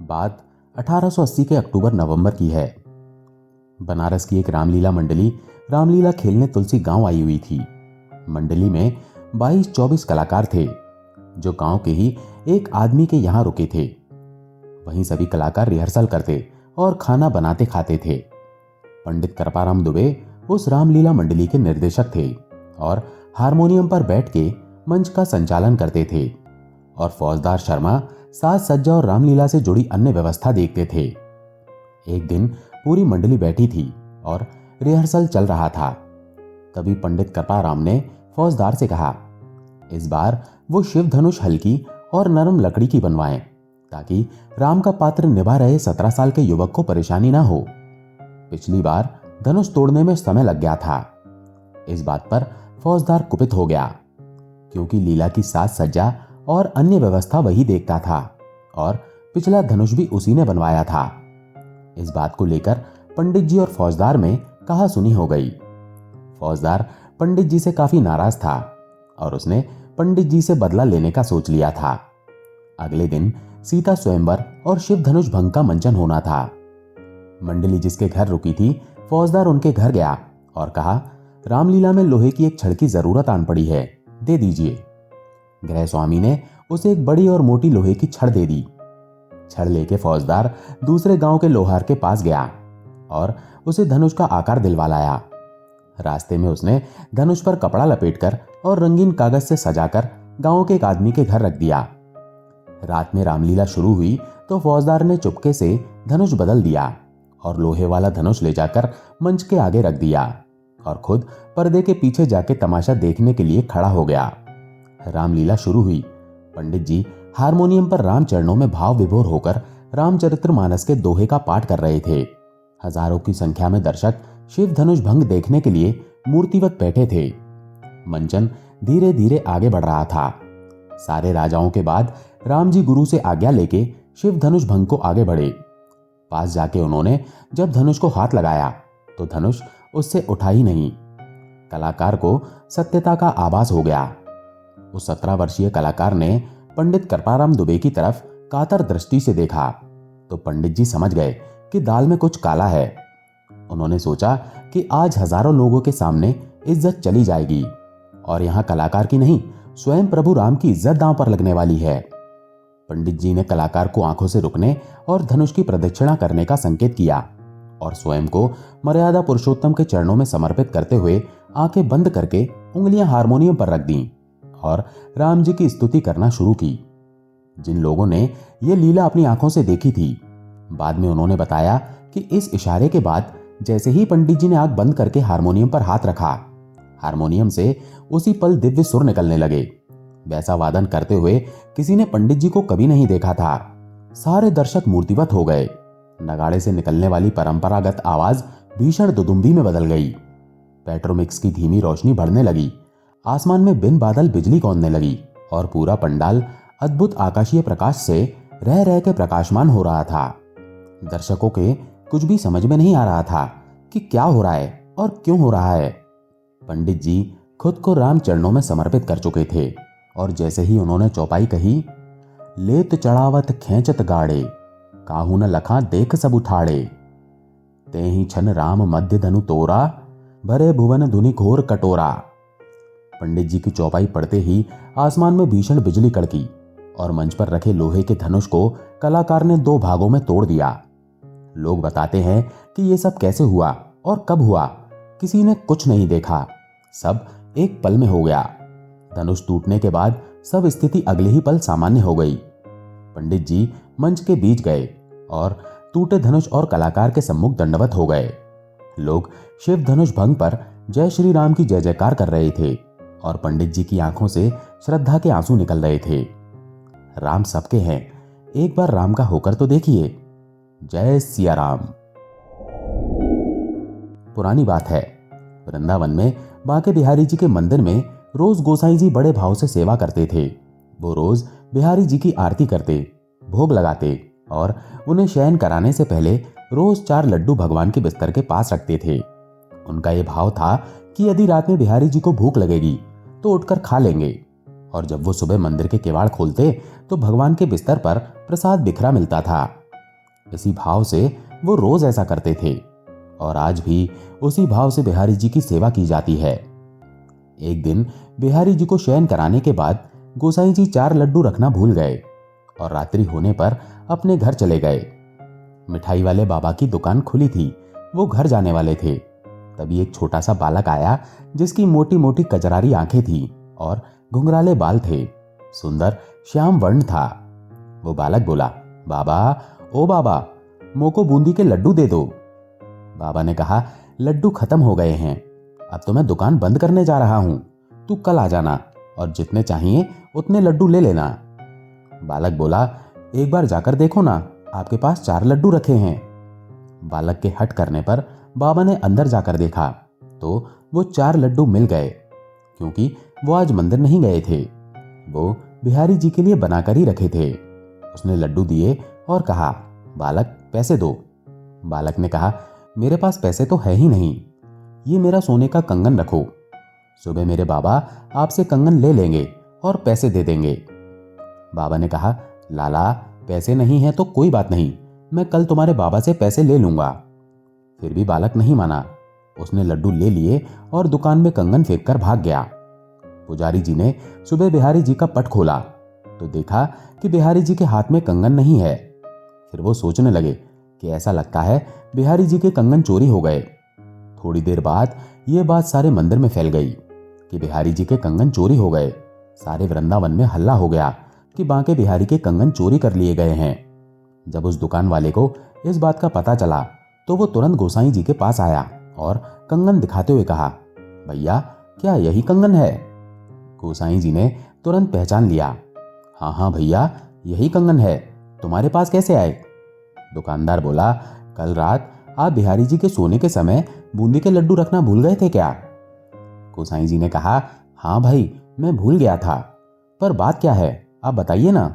बात 1880 के अक्टूबर नवंबर की है। बनारस की एक रामलीला मंडली रामलीला खेलने तुलसी गांव आई हुई थी। मंडली में 22-24 कलाकार थे जो गांव के ही एक आदमी के यहां रुके थे। वहीं सभी कलाकार रिहर्सल करते और खाना बनाते खाते थे। पंडित कृपाराम दुबे उस रामलीला मंडली के निर्देशक थे और हारमोनियम पर बैठ के मंच का संचालन करते थे और फौजदार शर्मा साज सज्जा और रामलीला से जुड़ी अन्य व्यवस्था देखते थे। एक दिन पूरी मंडली बैठी थी और रिहर्सल चल रहा था। तभी पंडित कृपाराम ने फौजदार से कहा, इस बार वो शिव धनुष हल्की और नरम लकड़ी की बनवाएं ताकि राम का पात्र निभा रहे 17 साल के युवक को परेशानी ना हो। पिछली बार धनुष तोड़ने में समय लग गया था। इस बात पर फौजदार कुपित हो गया क्योंकि लीला की साज सज्जा और अन्य व्यवस्था वही देखता था और पिछला धनुष भी उसी ने बनवाया था। इस बात को लेकर पंडित जी और फौजदार में कहा सुनी हो गई। फौजदार पंडित जी से काफी नाराज था और उसने पंडित जी से बदला लेने का सोच लिया था। अगले दिन सीता स्वयंवर और शिव धनुष भंग का मंचन होना था। मंडली जिसके घर रुकी थी, फौजदार उनके घर गया और कहा, रामलीला में लोहे की एक छड़ की जरूरत आन पड़ी है, दे दीजिए। गृह स्वामी ने उसे एक बड़ी और मोटी लोहे की छड़ दे दी। छड़ लेके फौजदार दूसरे गांव के लोहार के पास गया और उसे धनुष का आकार दिलवा लाया। रास्ते में उसने धनुष पर कपड़ा लपेटकर और रंगीन कागज से सजाकर गांव के एक आदमी के घर रख दिया। रात में रामलीला शुरू हुई तो फौजदार ने चुपके से धनुष बदल दिया और लोहे वाला धनुष ले जाकर मंच के आगे रख दिया और खुद पर्दे के पीछे जाके तमाशा देखने के लिए खड़ा हो गया। रामलीला शुरू हुई। पंडित जी हारमोनियम पर राम चरणों में भाव विभोर होकर रामचरितमानस के दोहे का पाठ कर रहे थे। हजारों की संख्या में दर्शक शिव धनुष भंग देखने के लिए मूर्तिवत बैठे थे। मंचन धीरे धीरे आगे बढ़ रहा था। सारे राजाओं के बाद राम जी गुरु से आज्ञा लेके शिव धनुष भंग को आगे बढ़े। पास जाके उन्होंने जब धनुष को हाथ लगाया तो धनुष उससे उठा ही नहीं। कलाकार को सत्यता का आभास हो गया। उस 17 वर्षीय कलाकार ने पंडित कृपाराम दुबे की तरफ कातर दृष्टि से देखा तो पंडित जी समझ गए कि दाल में कुछ काला है। उन्होंने सोचा कि आज हजारों लोगों के सामने इज्जत चली जाएगी और यहाँ कलाकार की नहीं, स्वयं प्रभु राम की इज्जत दांव पर लगने वाली है। पंडित जी ने कलाकार को आंखों से रुकने और धनुष की प्रदक्षिणा करने का संकेत किया और स्वयं को मर्यादा पुरुषोत्तम के चरणों में समर्पित करते हुए आंखें बंद करके उंगलियां हारमोनियम पर रख दी और राम जी की स्तुति करना शुरू की। जिन लोगों ने यह लीला अपनी आंखों से देखी थी, बाद में उन्होंने बताया कि इस इशारे के बाद जैसे ही पंडित जी ने आंख बंद करके हारमोनियम पर हाथ रखा, हारमोनियम से उसी पल दिव्य सुर निकलने लगे। वैसा वादन करते हुए किसी ने पंडित जी को कभी नहीं देखा था। सारे दर्शक मूर्तिवत हो गए। नगाड़े से निकलने वाली परंपरागत आवाज भीषण दुदुम्बी में बदल गई। पेट्रोमिक्स की धीमी रोशनी बढ़ने लगी। आसमान में बिन बादल बिजली कौंधने लगी और पूरा पंडाल अद्भुत आकाशीय प्रकाश से रह रह के प्रकाशमान हो रहा था। दर्शकों के कुछ भी समझ में नहीं आ रहा था कि क्या हो रहा है और क्यों हो रहा है। पंडित जी खुद को राम चरणों में समर्पित कर चुके थे और जैसे ही उन्होंने चौपाई कही, लेत चढ़ावत खेचत गाड़े, काहू न लखा देख सब उठाड़े, ते ही छन राम मध्य धनु तोरा, भरे भुवन धुनि घोर कटोरा। पंडित जी की चौपाई पढ़ते ही आसमान में भीषण बिजली कड़की और मंच पर रखे लोहे के धनुष को कलाकार ने 2 भागों में तोड़ दिया। लोग बताते हैं कि यह सब कैसे हुआ और कब हुआ, किसी ने कुछ नहीं देखा। सब एक पल में हो गया। धनुष टूटने के बाद सब स्थिति अगले ही पल सामान्य हो गई। पंडित जी मंच के बीच गए और टूटे धनुष और कलाकार के सम्मुख दंडवत हो गए। लोग शिव धनुष भंग पर जय श्री राम की जय जयकार कर रहे थे और पंडित जी की आंखों से श्रद्धा के आंसू निकल रहे थे। राम सबके हैं, एक बार राम का होकर तो देखिए। जय सिया राम। पुरानी बात है, वृंदावन में बांके बिहारी जी के मंदिर में रोज गोसाई जी बड़े भाव से सेवा करते थे। वो रोज बिहारी जी की आरती करते, भोग लगाते और उन्हें शयन कराने से पहले रोज 4 लड्डू भगवान के बिस्तर के पास रखते थे। उनका यह भाव था कि यदि रात में बिहारी जी को भूख लगेगी तो उठकर खा लेंगे और जब वो सुबह मंदिर के किवाड़ खोलते तो भगवान के बिस्तर पर प्रसाद बिखरा मिलता था। इसी भाव से वो रोज ऐसा करते थे और आज भी उसी भाव से बिहारी जी की सेवा की जाती है। एक दिन बिहारी जी को शयन कराने के बाद गोसाई जी 4 लड्डू रखना भूल गए और रात्रि होने पर अपने घर चले गए। मिठाई वाले बाबा की दुकान खुली थी, वो घर जाने वाले थे। तभी एक छोटा सा बालक आया जिसकी मोटी मोटी कजरारी आंखें थी और घुंघराले बाल थे। सुंदर श्याम वर्ण था। वो बालक बोला, बाबा, ओ बाबा, मोको बूंदी के लड्डू दे दो। बाबा ने कहा, लड्डू खत्म हो गए हैं, अब तो मैं दुकान बंद करने जा रहा हूं। तू कल आ जाना और जितने चाहिए उतने लड्डू ले लेना। बालक बोला, एक बार जाकर देखो ना, आपके पास 4 लड्डू रखे हैं। बालक के हट करने पर बाबा ने अंदर जाकर देखा तो वो 4 लड्डू मिल गए, क्योंकि वो आज मंदिर नहीं गए थे। वो बिहारी जी के लिए बनाकर ही रखे थे। उसने लड्डू दिए और कहा, बालक, पैसे दो। बालक ने कहा, मेरे पास पैसे तो है ही नहीं, ये मेरा सोने का कंगन रखो। सुबह मेरे बाबा आपसे कंगन ले लेंगे और पैसे दे देंगे। बाबा ने कहा, लाला, पैसे नहीं है तो कोई बात नहीं, मैं कल तुम्हारे बाबा से पैसे ले लूंगा। फिर भी बालक नहीं माना। उसने लड्डू ले लिए और दुकान में कंगन फेंक कर भाग गया। पुजारी जी ने सुबह बिहारी जी का पट खोला तो देखा कि बिहारी जी के हाथ में कंगन नहीं है। फिर वो सोचने लगे कि ऐसा लगता है बिहारी जी के कंगन चोरी हो गए। थोड़ी देर बाद यह बात सारे मंदिर में फैल गई कि बिहारी जी के कंगन चोरी हो गए। सारे वृंदावन में हल्ला हो गया कि बांके बिहारी के कंगन चोरी कर लिए गए हैं। जब उस दुकान वाले को इस बात का पता चला तो वो तुरंत गोसाई जी के पास आया और कंगन दिखाते हुए कहा, भैया, क्या यही कंगन है? गोसाई जी ने तुरंत पहचान लिया। हाँ हाँ भैया, यही कंगन है, तुम्हारे पास कैसे आए? दुकानदार बोला, कल रात आप बिहारी जी के सोने के समय बूंदी के लड्डू रखना भूल गए थे क्या? गोसाई जी ने कहा, हाँ भाई, मैं भूल गया था, पर बात क्या है, आप बताइए ना।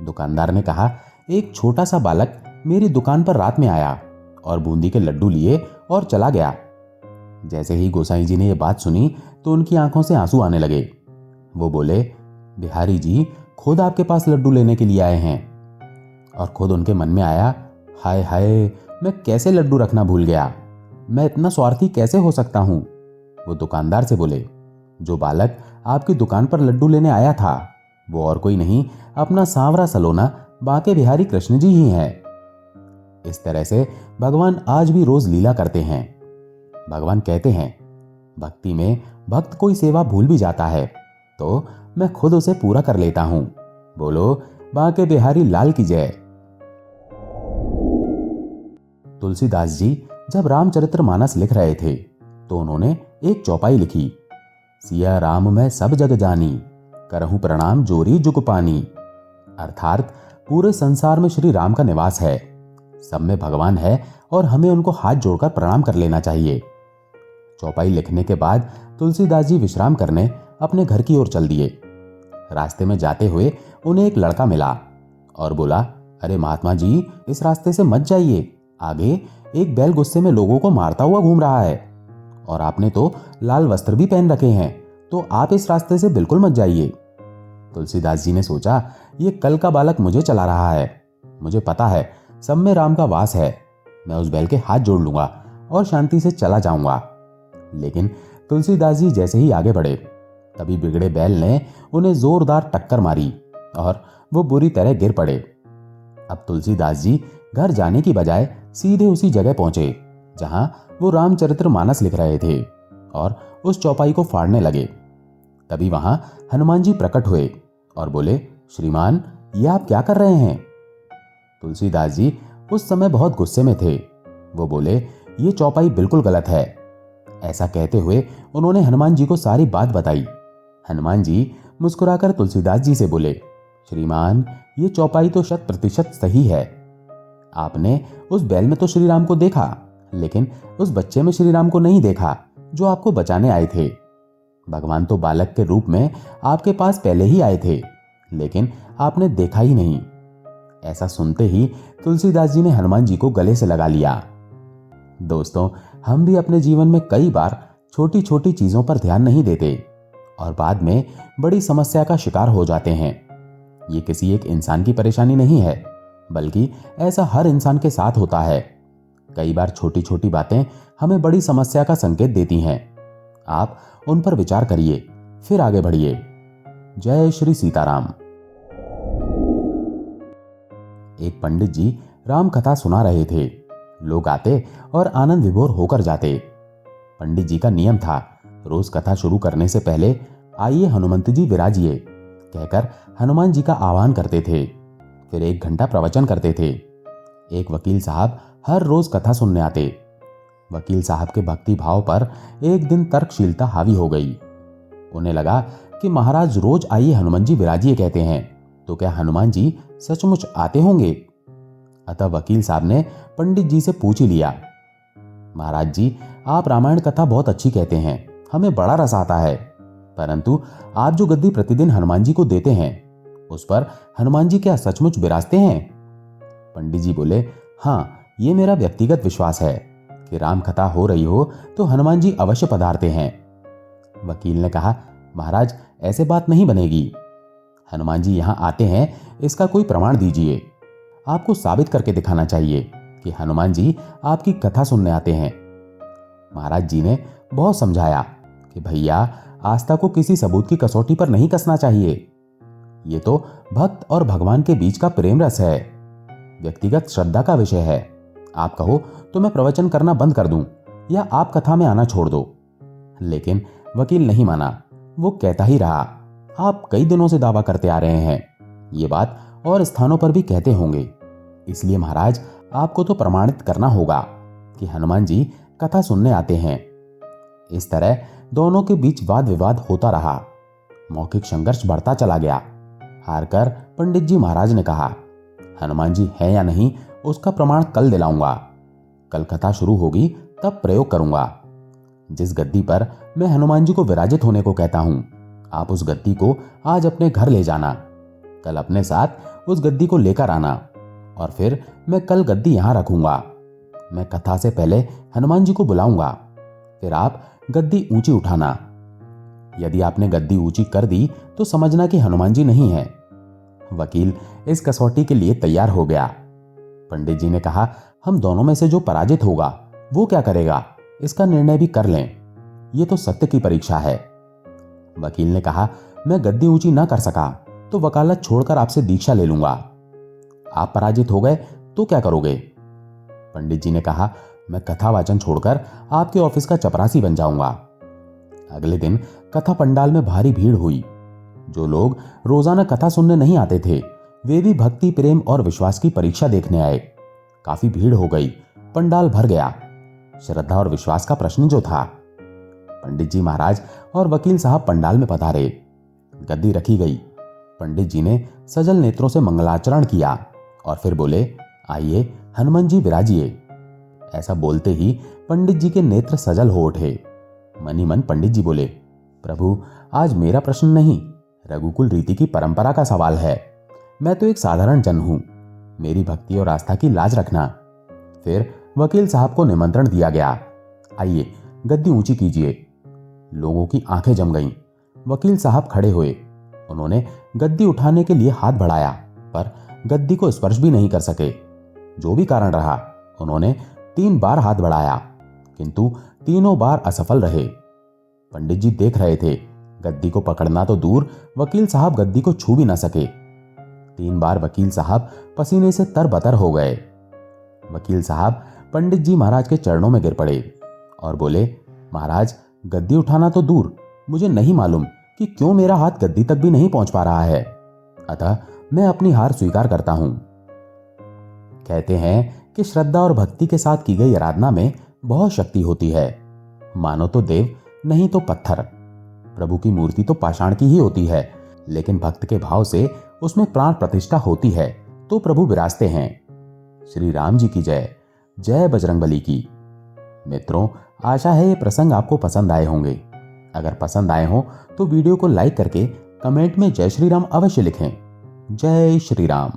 दुकानदार ने कहा, एक छोटा सा बालक मेरी दुकान पर रात में आया और बूंदी के लड्डू लिए और चला गया। जैसे ही गोसाई जी ने यह बात सुनी तो उनकी आंखों से आंसू आने लगे। वो बोले, बिहारी जी खुद आपके पास लड्डू लेने के लिए आए हैं। और खुद उनके मन में आया, हाय हाय, मैं कैसे लड्डू रखना भूल गया, मैं इतना स्वार्थी कैसे हो सकता हूं। वो दुकानदार से बोले, जो बालक आपकी दुकान पर लड्डू लेने आया था वो और कोई नहीं, अपना सांवरा सलोना बांके बिहारी कृष्ण जी ही हैं। इस तरह से भगवान आज भी रोज लीला करते हैं। भगवान कहते हैं, भक्ति में भक्त कोई सेवा भूल भी जाता है तो मैं खुद उसे पूरा कर लेता हूं। बोलो बांके बिहारी लाल की जय। तुलसीदास जी जब रामचरितमानस लिख रहे थे तो उन्होंने एक चौपाई लिखी, सिया राम मैं सब जग जानी, करहूं प्रणाम जोरी जुग पानी। अर्थात पूरे संसार में श्री राम का निवास है, सब में भगवान है और हमें उनको हाथ जोड़कर प्रणाम कर लेना चाहिए। चौपाई लिखने के बाद तुलसीदास जी विश्राम करने अपने घर की ओर चल दिए। रास्ते में जाते हुए उन्हें एक लड़का मिला और बोला, अरे महात्मा जी, इस रास्ते से मत जाइए, आगे एक बैल गुस्से में लोगों को मारता हुआ घूम रहा है और आपने तो लाल वस्त्र भी पहन रखे हैं, तो आप इस रास्ते से बिल्कुल मत जाइए। तुलसीदास जी ने सोचा, ये कल का बालक मुझे चला रहा है, मुझे पता है सब में राम का वास है, मैं उस बैल के हाथ जोड़ लूंगा और शांति से चला जाऊंगा। लेकिन तुलसीदास जी जैसे ही आगे बढ़े तभी बिगड़े बैल ने उन्हें जोरदार टक्कर मारी और वो बुरी तरह गिर पड़े। अब तुलसीदास जी घर जाने की बजाय सीधे उसी जगह पहुंचे जहां वो रामचरितमानस लिख रहे थे और उस चौपाई को फाड़ने लगे। तभी वहां हनुमान जी प्रकट हुए और बोले, श्रीमान, ये आप क्या कर रहे हैं? तुलसीदास जी उस समय बहुत गुस्से में थे। वो बोले, ये चौपाई बिल्कुल गलत है। ऐसा कहते हुए उन्होंने हनुमान जी को सारी बात बताई। हनुमान जी मुस्कुराकर तुलसीदास जी से बोले, श्रीमान, ये चौपाई तो 100% सही है। आपने उस बैल में तो श्री राम को देखा, लेकिन उस बच्चे में श्री राम को नहीं देखा जो आपको बचाने आए थे। भगवान तो बालक के रूप में आपके पास पहले ही आए थे, लेकिन आपने देखा ही नहीं। ऐसा सुनते ही तुलसीदास जी ने हनुमान जी को गले से लगा लिया। दोस्तों, हम भी अपने जीवन में कई बार छोटी छोटी चीजों पर ध्यान नहीं देते और बाद में बड़ी समस्या का शिकार हो जाते हैं। ये किसी एक इंसान की परेशानी नहीं है, बल्कि ऐसा हर इंसान के साथ होता है। कई बार छोटी छोटी बातें हमें बड़ी समस्या का संकेत देती हैं। आप उन पर विचार करिए, फिर आगे बढ़िए। जय श्री सीताराम। एक पंडित जी राम कथा सुना रहे थे। लोग आते और आनंद विभोर होकर जाते। पंडित जी का नियम था, रोज कथा शुरू करने से पहले आइए हनुमंत जी विराजिए कहकर हनुमान जी का आह्वान करते थे। फिर 1 घंटा प्रवचन करते थे। एक वकील साहब हर रोज कथा सुनने आते। वकील साहब के भक्ति भाव पर एक दिन तर्कशीलता हावी हो गई। उन्हें लगा कि महाराज रोज आइए हनुमान जी विराजिए कहते हैं, तो क्या हनुमान जी सचमुच आते होंगे? अतः वकील साहब ने पंडित जी से पूछ ही लिया, महाराज जी, आप रामायण कथा बहुत अच्छी कहते हैं, हमें बड़ा रस आता है, परंतु आप जो गद्दी प्रतिदिन हनुमान जी को देते हैं, उस पर हनुमान जी क्या सचमुच विराजते हैं? पंडित जी बोले, हाँ, ये मेरा व्यक्तिगत विश्वास है कि राम कथा हो रही हो तो हनुमान जी अवश्य पधारते हैं। वकील ने कहा, महाराज, ऐसे बात नहीं बनेगी। हनुमान जी यहां आते हैं, इसका कोई प्रमाण दीजिए। आपको साबित करके दिखाना चाहिए कि हनुमान जी आपकी कथा सुनने आते हैं। महाराज जी ने बहुत समझाया कि भैया, आस्था को किसी सबूत की कसौटी पर नहीं कसना चाहिए। ये तो भक्त और भगवान के बीच का प्रेम रस है, व्यक्तिगत श्रद्धा का विषय है। आप कहो तो मैं प्रवचन करना बंद कर दूं या आप कथा में आना छोड़ दो। लेकिन वकील नहीं माना। वो कहता ही रहा, आप कई दिनों से दावा करते आ रहे हैं, ये बात और स्थानों पर भी कहते होंगे, इसलिए महाराज आपको तो प्रमाणित करना होगा कि हनुमान जी कथा सुनने आते हैं। इस तरह दोनों के बीच वाद विवाद होता रहा। मौखिक संघर्ष बढ़ता चला गया। हारकर पंडित जी महाराज ने कहा, हनुमान जी हैं या नहीं उसका प्रमाण कल दिलाऊंगा। कल कथा शुरू होगी तब प्रयोग करूंगा। जिस गद्दी पर मैं हनुमान जी को विराजित होने को कहता हूं, आप उस गद्दी को आज अपने घर ले जाना। कल अपने साथ उस गद्दी को लेकर आना और फिर मैं कल गद्दी यहां रखूंगा। मैं कथा से पहले हनुमान जी को बुलाऊंगा, फिर आप गद्दी ऊंची उठाना। यदि आपने गद्दी ऊंची कर दी तो समझना कि हनुमान जी नहीं है। वकील इस कसौटी के लिए तैयार हो गया। पंडित जी ने कहा, हम दोनों में से जो पराजित होगा वो क्या करेगा, इसका निर्णय भी कर लें। ये तो सत्य की परीक्षा है। वकील ने कहा, मैं गद्दी ऊंची ना कर सका तो वकालत छोड़कर आपसे दीक्षा ले लूंगा। आप पराजित हो गए तो क्या करोगे? पंडित जी ने कहा, मैं कथा वाचन छोड़कर आपके ऑफिस का चपरासी बन जाऊंगा। अगले दिन कथा पंडाल में भारी भीड़ हुई। जो लोग रोजाना कथा सुनने नहीं आते थे, वे भी भक्ति, प्रेम और विश्वास की परीक्षा देखने आए। काफी भीड़ हो गई, पंडाल भर गया। श्रद्धा और विश्वास का प्रश्न जो था। पंडित जी महाराज और वकील साहब पंडाल में पधारे। गद्दी रखी गई। पंडित जी ने सजल नेत्रों से मंगलाचरण किया और फिर बोले, आइए हनुमान जी विराजिए। ऐसा बोलते ही पंडित जी के नेत्र सजल हो उठे। मनी मन पंडित जी बोले, प्रभु, आज मेरा प्रश्न नहीं, रघुकुल रीति की परंपरा का सवाल है। मैं तो एक साधारण जन हूं, मेरी भक्ति और आस्था की लाज रखना। फिर वकील साहब को निमंत्रण दिया गया, आइए गद्दी ऊंची कीजिए। लोगों की आंखें जम गईं। वकील साहब खड़े हुए। उन्होंने गद्दी उठाने के लिए हाथ बढ़ाया, पर गद्दी को स्पर्श भी नहीं कर सके। जो भी कारण रहा, उन्होंने 3 बार हाथ बढ़ाया, किंतु तीनों बार असफल रहे। पंडित जी देख रहे थे। गद्दी को पकड़ना तो दूर, वकील साहब गद्दी को छू भी ना सके। 3 बार वकील साहब पसीने से तरबतर हो गए। वकील साहब पंडित जी महाराज के चरणों में गिर पड़े और बोले, महाराज, गद्दी उठाना तो दूर, मुझे नहीं मालूम कि क्यों मेरा हाथ गद्दी तक भी नहीं पहुंच पा रहा है। अतः मैं अपनी हार स्वीकार करता हूं। कहते हैं कि श्रद्धा और भक्ति के साथ की गई आराधना में बहुत शक्ति होती है। मानो तो देव, नहीं तो पत्थर। प्रभु की मूर्ति तो पाषाण की ही होती है, लेकिन भक्त के भाव से उसमें प्राण प्रतिष्ठा होती है तो प्रभु विराजते हैं। श्री राम जी की जय। जय बजरंगबली की। मित्रों, आशा है ये प्रसंग आपको पसंद आए होंगे। अगर पसंद आए हो तो वीडियो को लाइक करके कमेंट में जय श्री राम अवश्य लिखें। जय श्री राम।